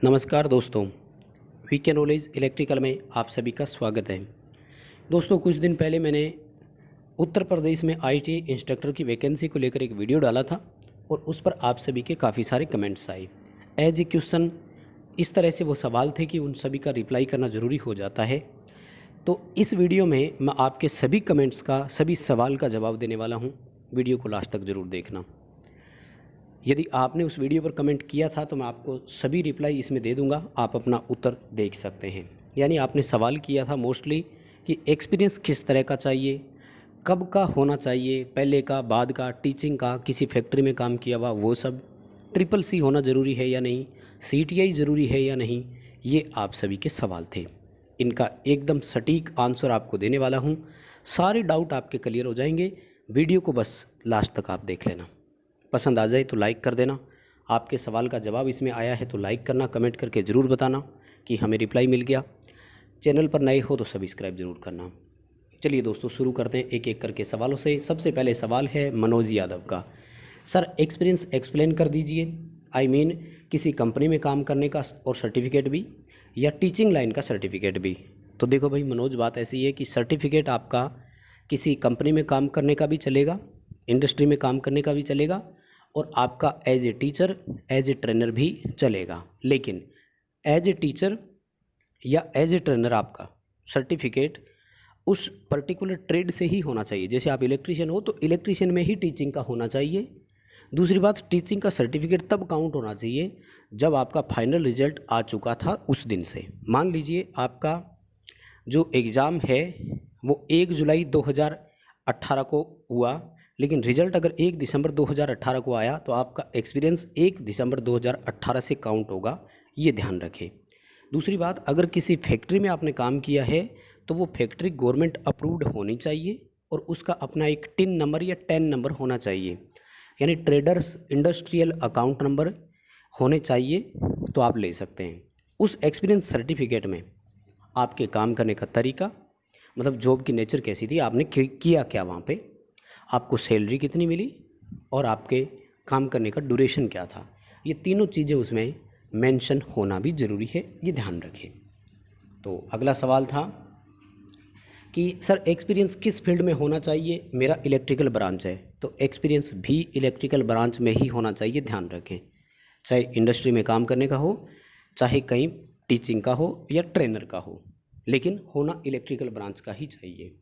नमस्कार दोस्तों, VK knowledge electrical में आप सभी का स्वागत है। दोस्तों, कुछ दिन पहले मैंने उत्तर प्रदेश में आईटीआई इंस्ट्रक्टर की वैकेंसी को लेकर एक वीडियो डाला था और उस पर आप सभी के काफ़ी सारे कमेंट्स आए। एज ए क्वेश्चन इस तरह से वो सवाल थे कि उन सभी का रिप्लाई करना ज़रूरी हो जाता है। तो इस वीडियो में मैं आपके सभी कमेंट्स का, सभी सवाल का जवाब देने वाला हूँ। वीडियो को लास्ट तक ज़रूर देखना। यदि आपने उस वीडियो पर कमेंट किया था तो मैं आपको सभी रिप्लाई इसमें दे दूंगा, आप अपना उत्तर देख सकते हैं। यानी आपने सवाल किया था मोस्टली कि एक्सपीरियंस किस तरह का चाहिए, कब का होना चाहिए, पहले का, बाद का, टीचिंग का, किसी फैक्ट्री में काम किया हुआ वो सब, ट्रिपल सी होना ज़रूरी है या नहीं, सीटीआई ज़रूरी है या नहीं, ये आप सभी के सवाल थे। इनका एकदम सटीक आंसर आपको देने वाला हूँ। सारे डाउट आपके क्लियर हो जाएंगे। वीडियो को बस लास्ट तक आप देख लेना। पसंद आ जाए तो लाइक कर देना। आपके सवाल का जवाब इसमें आया है तो लाइक करना, कमेंट करके ज़रूर बताना कि हमें रिप्लाई मिल गया। चैनल पर नए हो तो सब्सक्राइब ज़रूर करना। चलिए दोस्तों, शुरू करते हैं एक एक करके सवालों से। सबसे पहले सवाल है मनोज यादव का। सर, एक्सपीरियंस एक्सप्लेन कर दीजिए। आई मीन किसी कंपनी में काम करने का और सर्टिफिकेट भी, या टीचिंग लाइन का सर्टिफिकेट भी। तो देखो भाई मनोज, बात ऐसी है कि सर्टिफिकेट आपका किसी कंपनी में काम करने का भी चलेगा, इंडस्ट्री में काम करने का भी चलेगा, और आपका as a teacher, as a trainer भी चलेगा। लेकिन एज ए टीचर या एज ए ट्रेनर आपका सर्टिफिकेट उस पर्टिकुलर ट्रेड से ही होना चाहिए। जैसे आप इलेक्ट्रीशियन हो तो इलेक्ट्रीशियन में ही टीचिंग का होना चाहिए। दूसरी बात, टीचिंग का सर्टिफिकेट तब काउंट होना चाहिए जब आपका फाइनल रिजल्ट आ चुका था उस दिन से। मान लीजिए आपका जो एग्ज़ाम है वो 1 जुलाई 2018 को हुआ, लेकिन रिजल्ट अगर 1 दिसंबर 2018 को आया तो आपका एक्सपीरियंस 1 दिसंबर 2018 से काउंट होगा, ये ध्यान रखें। दूसरी बात, अगर किसी फैक्ट्री में आपने काम किया है तो वो फैक्ट्री गवर्नमेंट अप्रूव्ड होनी चाहिए और उसका अपना एक टिन नंबर या टेन नंबर होना चाहिए, यानी ट्रेडर्स इंडस्ट्रियल अकाउंट नंबर होने चाहिए, तो आप ले सकते हैं। उस एक्सपीरियंस सर्टिफिकेट में आपके काम करने का तरीका, मतलब जॉब की नेचर कैसी थी, आपने किया क्या वहाँ पे, आपको सैलरी कितनी मिली और आपके काम करने का ड्यूरेशन क्या था, ये तीनों चीज़ें उसमें मेंशन होना भी ज़रूरी है, ये ध्यान रखें। तो अगला सवाल था कि सर एक्सपीरियंस किस फील्ड में होना चाहिए। मेरा इलेक्ट्रिकल ब्रांच है तो एक्सपीरियंस भी इलेक्ट्रिकल ब्रांच में ही होना चाहिए, ध्यान रखें। चाहे इंडस्ट्री में काम करने का हो, चाहे कहीं टीचिंग का हो या ट्रेनर का हो, लेकिन होना इलेक्ट्रिकल ब्रांच का ही चाहिए।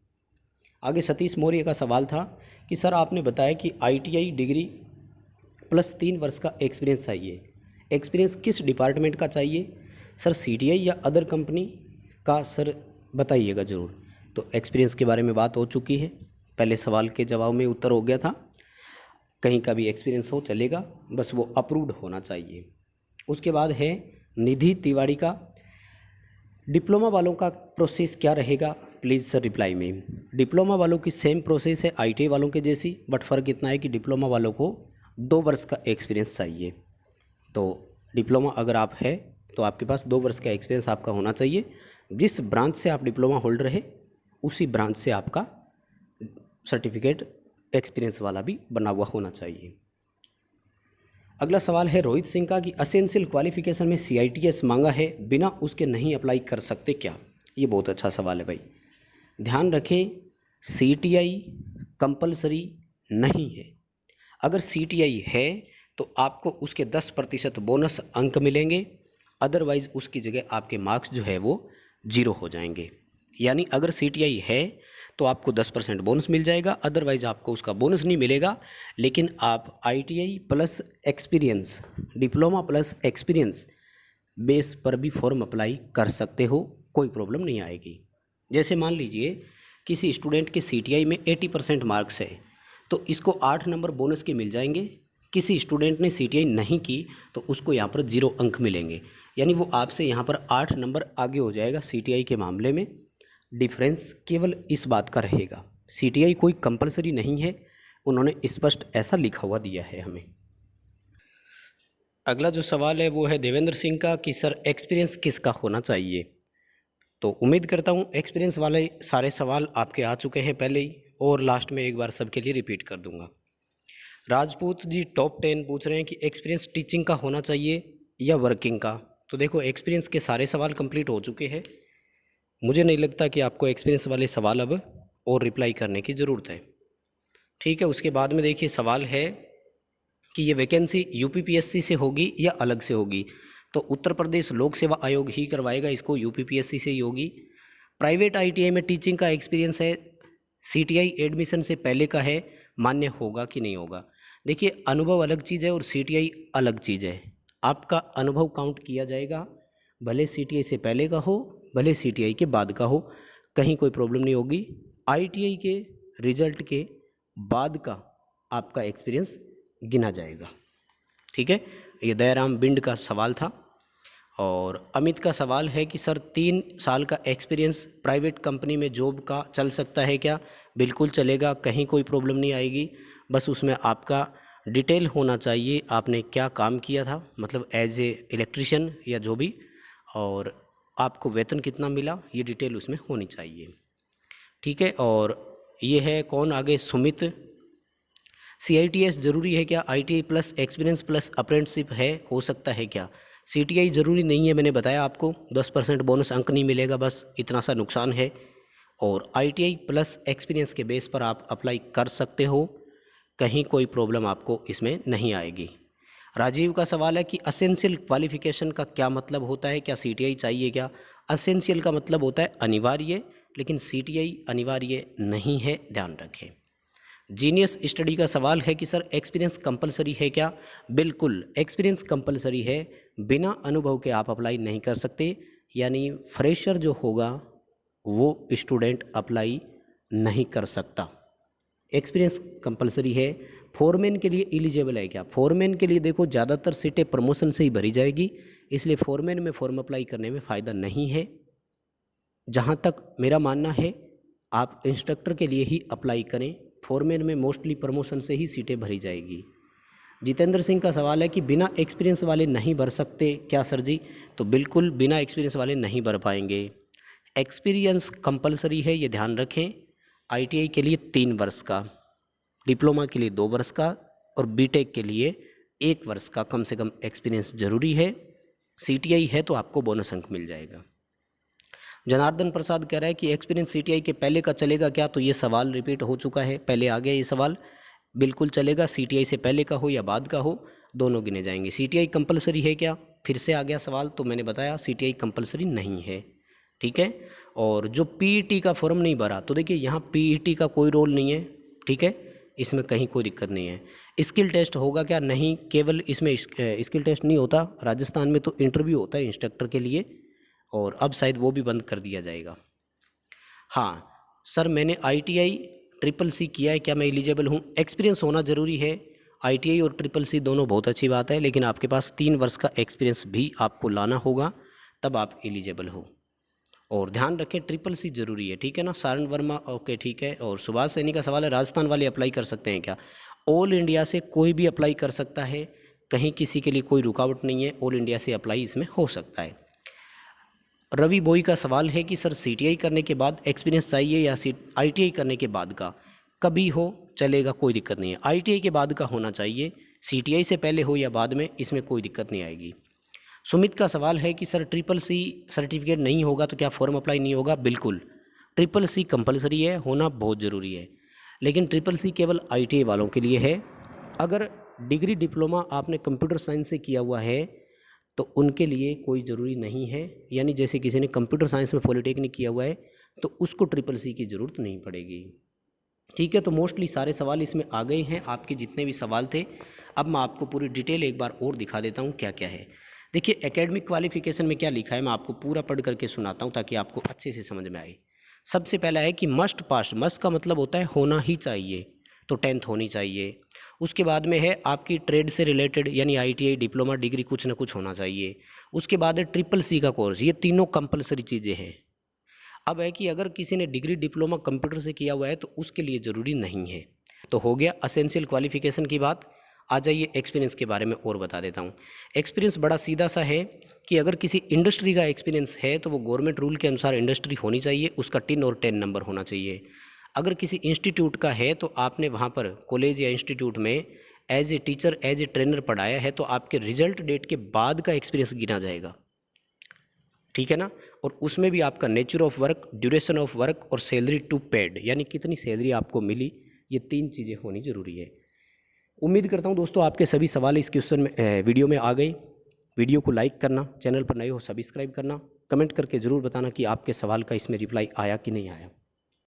आगे सतीश मौर्य का सवाल था कि सर आपने बताया कि आईटीआई डिग्री प्लस 3 वर्ष का एक्सपीरियंस चाहिए। एक्सपीरियंस किस डिपार्टमेंट का चाहिए सर, सीटीआई या अदर कंपनी का, सर बताइएगा ज़रूर। तो एक्सपीरियंस के बारे में बात हो चुकी है, पहले सवाल के जवाब में उत्तर हो गया था। कहीं का भी एक्सपीरियंस हो चलेगा, बस वो अप्रूव्ड होना चाहिए। उसके बाद है निधि तिवारी का, डिप्लोमा वालों का प्रोसेस क्या रहेगा प्लीज़ सर रिप्लाई में। डिप्लोमा वालों की सेम प्रोसेस है आईटीआई वालों के जैसी, बट फ़र्क इतना है कि डिप्लोमा वालों को 2 वर्ष का एक्सपीरियंस चाहिए। तो डिप्लोमा अगर आप है तो आपके पास 2 वर्ष का एक्सपीरियंस आपका होना चाहिए। जिस ब्रांच से आप डिप्लोमा होल्डर है उसी ब्रांच से आपका सर्टिफिकेट एक्सपीरियंस वाला भी बना हुआ होना चाहिए। अगला सवाल है रोहित सिंह का कि असेंशियल क्वालिफिकेशन में सीआईटीएस मांगा है, बिना उसके नहीं अप्लाई कर सकते क्या। ये बहुत अच्छा सवाल है भाई। ध्यान रखें, सीटीआई कंपलसरी नहीं है। अगर सीटीआई है तो आपको उसके 10% बोनस अंक मिलेंगे, अदरवाइज़ उसकी जगह आपके मार्क्स जो है वो 0 हो जाएंगे। यानी अगर सीटीआई है तो आपको 10% बोनस मिल जाएगा, अदरवाइज़ आपको उसका बोनस नहीं मिलेगा। लेकिन आप ITI plus experience, diploma plus experience base पर भी फॉर्म अप्लाई कर सकते हो, कोई प्रॉब्लम नहीं आएगी। जैसे मान लीजिए किसी स्टूडेंट के सीटीआई में 80% मार्क्स है तो इसको 8 नंबर बोनस के मिल जाएंगे। किसी स्टूडेंट ने सीटीआई नहीं की तो उसको यहाँ पर 0 अंक मिलेंगे, यानी वो आपसे यहाँ पर 8 नंबर आगे हो जाएगा सीटीआई के मामले में। डिफरेंस केवल इस बात का रहेगा, सीटीआई कोई कंपलसरी नहीं है, उन्होंने स्पष्ट ऐसा लिखा हुआ दिया है हमें। अगला जो सवाल है वो है देवेंद्र सिंह का कि सर एक्सपीरियंस किसका होना चाहिए। तो उम्मीद करता हूँ एक्सपीरियंस वाले सारे सवाल आपके आ चुके हैं पहले ही, और लास्ट में एक बार सबके लिए रिपीट कर दूंगा। राजपूत जी टॉप 10 पूछ रहे हैं कि एक्सपीरियंस टीचिंग का होना चाहिए या वर्किंग का। तो देखो एक्सपीरियंस के सारे सवाल कंप्लीट हो चुके हैं। मुझे नहीं लगता कि आपको एक्सपीरियंस वाले सवाल अब और रिप्लाई करने की ज़रूरत है। ठीक है, उसके बाद में देखिए सवाल है कि ये वैकेंसी यूपीपीएससी से होगी या अलग से होगी। तो उत्तर प्रदेश लोक सेवा आयोग ही करवाएगा इसको, यूपीपीएससी से ही होगी। प्राइवेट आईटीआई में टीचिंग का एक्सपीरियंस है, सीटीआई एडमिशन से पहले का है, मान्य होगा कि नहीं होगा। देखिए अनुभव अलग चीज़ है और सीटीआई अलग चीज़ है। आपका अनुभव काउंट किया जाएगा, भले सीटीआई से पहले का हो भले सीटीआई के बाद का हो, कहीं कोई प्रॉब्लम नहीं होगी। आईटीआई के रिजल्ट के बाद का आपका एक्सपीरियंस गिना जाएगा। ठीक है, ये दयाराम बिंड का सवाल था। और अमित का सवाल है कि सर 3 साल का एक्सपीरियंस प्राइवेट कंपनी में जॉब का चल सकता है क्या? बिल्कुल चलेगा, कहीं कोई प्रॉब्लम नहीं आएगी। बस उसमें आपका डिटेल होना चाहिए, आपने क्या काम किया था, मतलब एज ए इलेक्ट्रिशियन या जो भी, और आपको वेतन कितना मिला, ये डिटेल उसमें होनी चाहिए। ठीक है, और ये है कौन आगे, सुमित। CITS ज़रूरी है क्या? ITI plus experience plus apprenticeship है, हो सकता है क्या? CTI ज़रूरी नहीं है, मैंने बताया आपको 10% बोनस अंक नहीं मिलेगा, बस इतना सा नुकसान है। और ITI प्लस एक्सपीरियंस के बेस पर आप अप्लाई कर सकते हो, कहीं कोई प्रॉब्लम आपको इसमें नहीं आएगी। राजीव का सवाल है कि असेंशियल क्वालिफिकेशन का क्या मतलब होता है, क्या CTI चाहिए क्या? असेंशियल का मतलब होता है अनिवार्य, लेकिन CTI अनिवार्य नहीं है, ध्यान रखें। जीनियस स्टडी का सवाल है कि सर एक्सपीरियंस कंपलसरी है क्या? बिल्कुल एक्सपीरियंस कंपलसरी है, बिना अनुभव के आप अप्लाई नहीं कर सकते। यानी फ्रेशर जो होगा वो स्टूडेंट अप्लाई नहीं कर सकता। एक्सपीरियंस कंपलसरी है। फोरमैन के लिए एलिजिबल है क्या? फोरमैन के लिए देखो ज़्यादातर सीटें प्रमोशन से ही भरी जाएगी, इसलिए फोरमैन में फॉर्म अप्लाई करने में फ़ायदा नहीं है। जहाँ तक मेरा मानना है आप इंस्ट्रक्टर के लिए ही अप्लाई करें, फोरमैन में मोस्टली प्रमोशन से ही सीटें भरी जाएगी। जितेंद्र सिंह का सवाल है कि बिना एक्सपीरियंस वाले नहीं भर सकते क्या सर जी? तो बिल्कुल बिना एक्सपीरियंस वाले नहीं भर पाएंगे। एक्सपीरियंस कंपलसरी है, ये ध्यान रखें। ITI के लिए 3 वर्ष का, डिप्लोमा के लिए 2 वर्ष का और बीटेक के लिए 1 वर्ष का कम से कम एक्सपीरियंस ज़रूरी है। CTI है तो आपको बोनस अंक मिल जाएगा। जनार्दन प्रसाद कह रहा है कि एक्सपीरियंस CTI के पहले का चलेगा क्या? तो ये सवाल रिपीट हो चुका है, पहले आ गया ये सवाल। बिल्कुल चलेगा, CTI से पहले का हो या बाद का हो, दोनों गिने जाएंगे। CTI कंपलसरी है क्या? फिर से आ गया सवाल, तो मैंने बताया CTI कंपलसरी नहीं है। ठीक है, और जो PET का फॉर्म नहीं भरा, तो देखिए यहाँ PET का कोई रोल नहीं है। ठीक है, इसमें कहीं कोई दिक्कत नहीं है। स्किल टेस्ट होगा क्या? नहीं, केवल इसमें स्किल टेस्ट नहीं होता, राजस्थान में तो इंटरव्यू होता है इंस्ट्रक्टर के लिए, और अब शायद वो भी बंद कर दिया जाएगा। हाँ सर, मैंने ITI CCC किया है, क्या मैं एलिजिबल हूँ? एक्सपीरियंस होना ज़रूरी है। ITI और CCC दोनों बहुत अच्छी बात है, लेकिन आपके पास 3 वर्ष का एक्सपीरियंस भी आपको लाना होगा, तब आप एलिजिबल हो। और ध्यान रखें CCC ज़रूरी है, ठीक है ना। सारण वर्मा, ओके ठीक है। और सुभाष सैनी का सवाल है राजस्थान वाले अप्लाई कर सकते हैं क्या? ऑल इंडिया से कोई भी अप्लाई कर सकता है, कहीं किसी के लिए कोई रुकावट नहीं है, ऑल इंडिया से अप्लाई इसमें हो सकता है। रवि बोई का सवाल है कि सर CTI करने के बाद एक्सपीरियंस चाहिए या ITI करने के बाद का? कभी हो चलेगा, कोई दिक्कत नहीं है। ITI के बाद का होना चाहिए, CTI से पहले हो या बाद में, इसमें कोई दिक्कत नहीं आएगी। सुमित का सवाल है कि सर CCC सर्टिफिकेट नहीं होगा तो क्या फॉर्म अप्लाई नहीं होगा? बिल्कुल, CCC कंपलसरी है, होना बहुत ज़रूरी है, लेकिन CCC केवल ITI वालों के लिए है। अगर डिग्री डिप्लोमा आपने कंप्यूटर साइंस से किया हुआ है तो उनके लिए कोई ज़रूरी नहीं है। यानी जैसे किसी ने कंप्यूटर साइंस में पॉलिटेक्निक किया हुआ है तो उसको CCC की ज़रूरत नहीं पड़ेगी। ठीक है, तो मोस्टली सारे सवाल इसमें आ गए हैं, आपके जितने भी सवाल थे। अब मैं आपको पूरी डिटेल एक बार और दिखा देता हूँ क्या क्या है। देखिए एकेडमिक क्वालिफिकेशन में क्या लिखा है, मैं आपको पूरा पढ़ करके सुनाता हूँ ताकि आपको अच्छे से समझ में आए। सबसे पहला है कि मस्ट पास, मस्ट का मतलब होता है होना ही चाहिए, तो 10th होनी चाहिए। उसके बाद में है आपकी ट्रेड से रिलेटेड, यानी ITI डिप्लोमा डिग्री कुछ ना कुछ होना चाहिए। उसके बाद है CCC का कोर्स, ये तीनों कंपलसरी चीज़ें हैं। अब है कि अगर किसी ने डिग्री डिप्लोमा कंप्यूटर से किया हुआ है तो उसके लिए ज़रूरी नहीं है। तो हो गया असेंशियल क्वालिफिकेशन की बात। आ जाइए एक्सपीरियंस के बारे में और बता देता हूँ। एक्सपीरियंस बड़ा सीधा सा है कि अगर किसी इंडस्ट्री का एक्सपीरियंस है तो वो गवर्नमेंट रूल के अनुसार इंडस्ट्री होनी चाहिए, उसका 10 और 10 नंबर होना चाहिए। अगर किसी इंस्टीट्यूट का है तो आपने वहाँ पर कॉलेज या इंस्टीट्यूट में as a teacher as a trainer पढ़ाया है तो आपके रिजल्ट डेट के बाद का एक्सपीरियंस गिना जाएगा। ठीक है ना। और उसमें भी आपका nature of work, duration of work और सैलरी टू पेड, यानी कितनी सैलरी आपको मिली, ये 3 चीज़ें होनी ज़रूरी है। उम्मीद करता हूँ दोस्तों आपके सभी सवाल इस क्वेश्चन में वीडियो में आ गए। वीडियो को लाइक करना, चैनल पर नए हो सब्सक्राइब करना, कमेंट करके ज़रूर बताना कि आपके सवाल का इसमें रिप्लाई आया कि नहीं आया।